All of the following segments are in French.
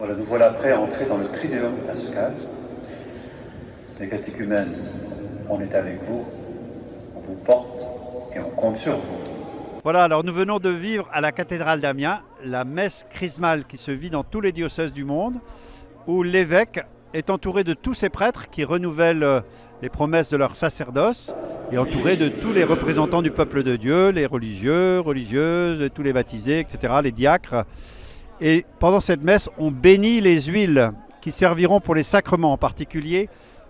Voilà, nous voilà prêts à entrer dans le Triduum pascal. Les catéchumènes, on est avec vous, on vous porte et on compte sur vous. Voilà, alors nous venons de vivre à la cathédrale d'Amiens la messe chrismale qui se vit dans tous les diocèses du monde, où l'évêque est entouré de tous ces prêtres qui renouvellent les promesses de leur sacerdoce et entouré de tous les représentants du peuple de Dieu, les religieux, religieuses, tous les baptisés, etc., les diacres. Et pendant cette messe, on bénit les huiles qui serviront pour les sacrements, en particulier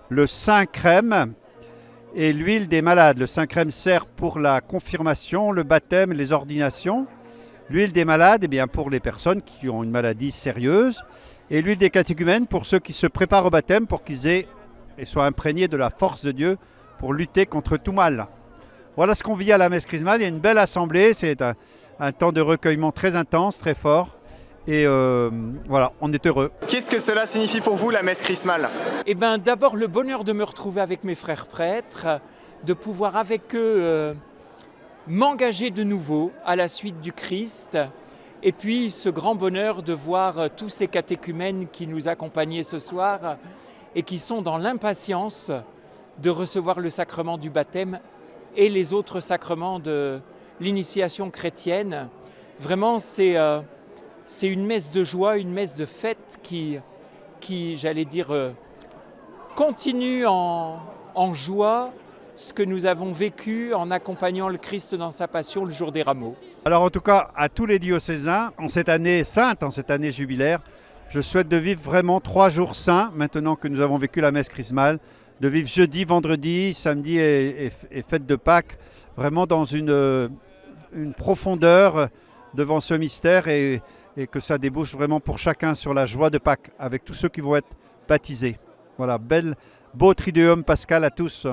le saint crème et l'huile des malades. Le saint crème sert pour la confirmation, le baptême, les ordinations. L'huile des malades, eh bien, pour les personnes qui ont une maladie sérieuse. Et l'huile des catéchumènes pour ceux qui se préparent au baptême, pour qu'ils aient et soient imprégnés de la force de Dieu pour lutter contre tout mal. Voilà ce qu'on vit à la messe chrismale. Il y a une belle assemblée, c'est un temps de recueillement très intense, très fort. Et voilà, on est heureux. Qu'est-ce que cela signifie pour vous, la messe chrismale? Eh bien, d'abord, le bonheur de me retrouver avec mes frères prêtres, de pouvoir avec eux m'engager de nouveau à la suite du Christ. Et puis, ce grand bonheur de voir tous ces catéchumènes qui nous accompagnaient ce soir et qui sont dans l'impatience de recevoir le sacrement du baptême et les autres sacrements de l'initiation chrétienne. Vraiment, c'est une messe de joie, une messe de fête qui j'allais dire, continue en joie ce que nous avons vécu en accompagnant le Christ dans sa passion le jour des rameaux. Alors en tout cas, à tous les diocésains, en cette année sainte, en cette année jubilaire, je souhaite de vivre vraiment 3 jours saints, maintenant que nous avons vécu la messe chrismale, de vivre jeudi, vendredi, samedi et fête de Pâques, vraiment dans une profondeur devant ce mystère et que ça débouche vraiment pour chacun sur la joie de Pâques avec tous ceux qui vont être baptisés. Voilà, beau Triduum pascal à tous.